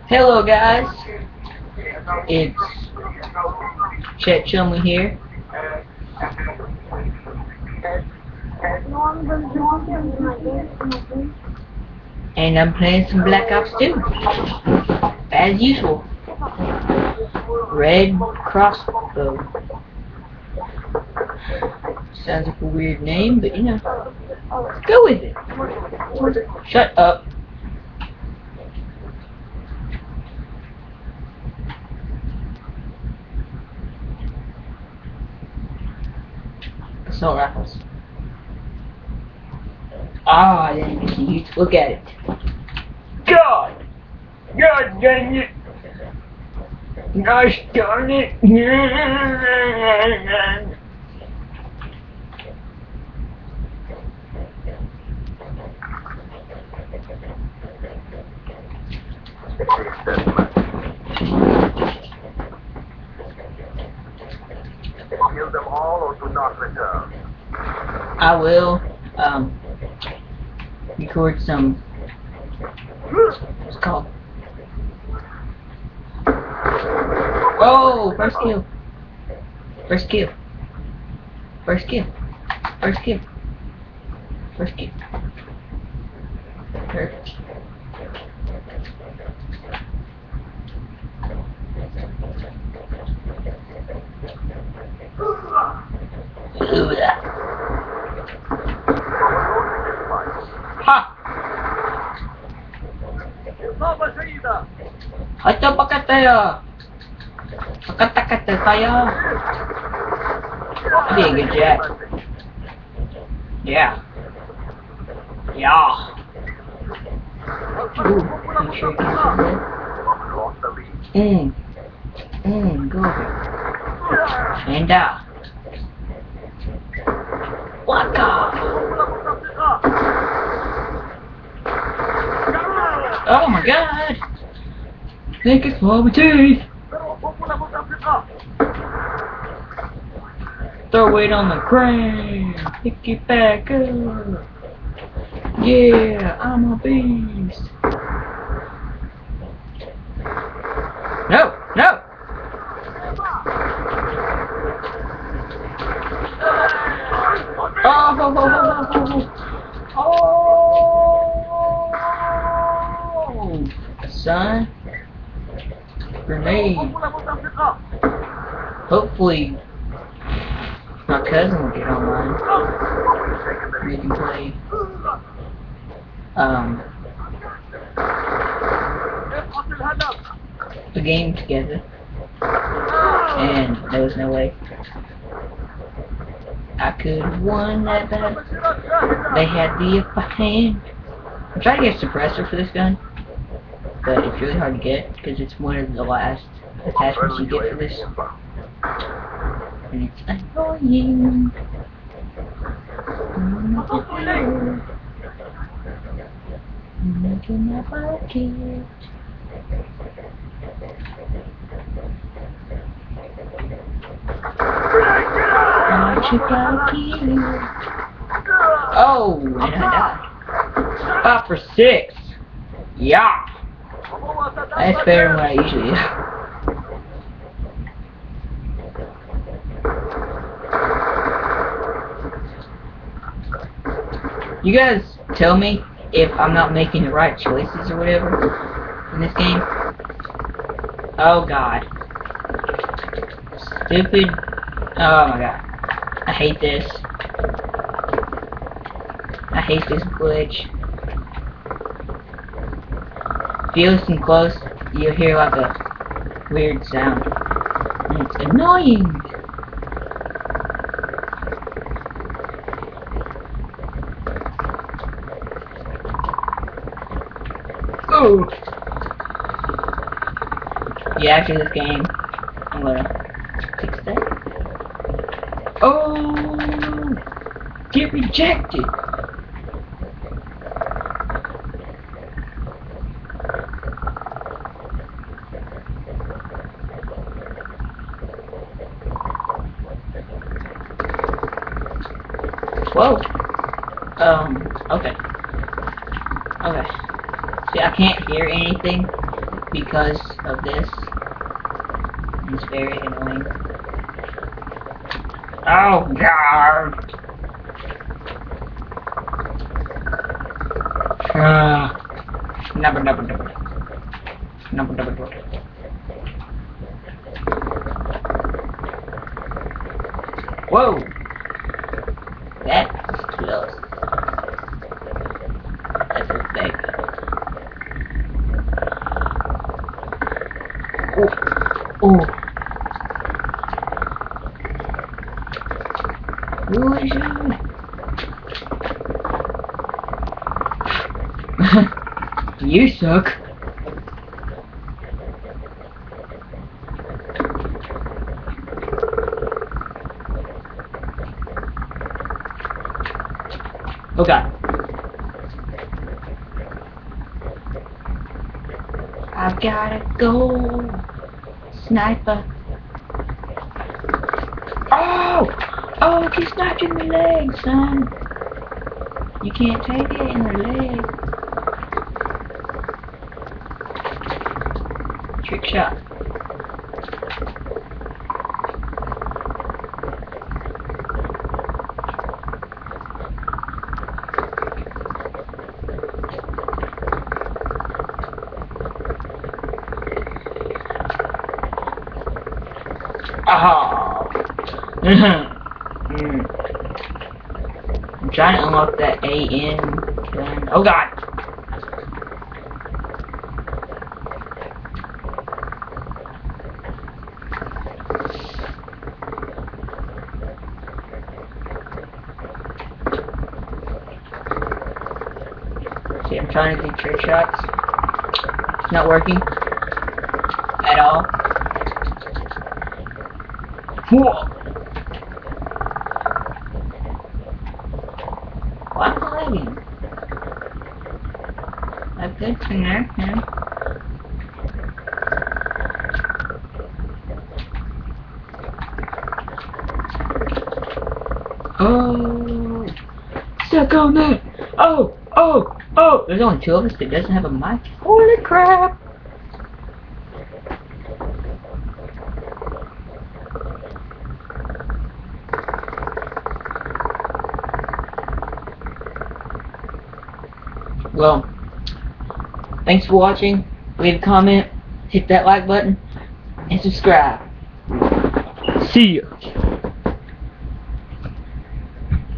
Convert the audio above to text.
Hello guys, it's Chet Chumley here, and I'm playing some Black Ops 2, as usual. Red Crossbow. Sounds like a weird name, but you know, let's go with it. Shut up. Assault rifles. Ah, I didn't get to use. Look at it. God! God dang it! Gosh darn it! Kill them all or do not return. I will record some, what's it called? Oh, first kill. First kill. First kill. First kill. First kill. First. Ha! Ato bakit tayo? Pagkatakata tayo. Be a good jet. Yeah. Yeah. Ooh, I'm sure you can do go over. And Waka! Oh my god! I think it's for my teeth! Throw it on the crane! Pick it back up! Yeah, I'm a beast! No! No! Oh! Son. Grenade. Hopefully, my cousin will get online. We can play, a game together. And there was no way I could have won that battle. They had the upper hand. I'm trying to get a suppressor for this gun, but it's really hard to get because it's one of the last attachments you get for this. And it's annoying. I'm making my bucket. Oh, and I died. 5 for 6. Yeah. That's better than what I usually do. You guys tell me if I'm not making the right choices or whatever in this game. Oh god. Stupid. Oh my god. I hate this. I hate this glitch. If you listen close, you'll hear like a weird sound. And it's annoying. Ooh. Yeah, after this game, I'm gonna fix that. Oh! Get rejected! Whoa! Okay. Okay. See, I can't hear anything because of this. It's very annoying. Oh God! Number. Whoa! That's close. That's a fake. Oh. Who is you? You suck. Oh God. I've gotta go. Sniper. Oh! Oh, he sniped in the leg, son. You can't take it in the leg. Trick shot. Oh. I'm trying to unlock that AN gun. Oh God. See, I'm trying to do trick shots. It's not working at all. Whoa. Why am I lagging? That's good to know, man. Oh, suck on that! Oh! There's only two of us that doesn't have a mic. Holy crap! Well, thanks for watching. Leave a comment, hit that like button, and subscribe. See ya!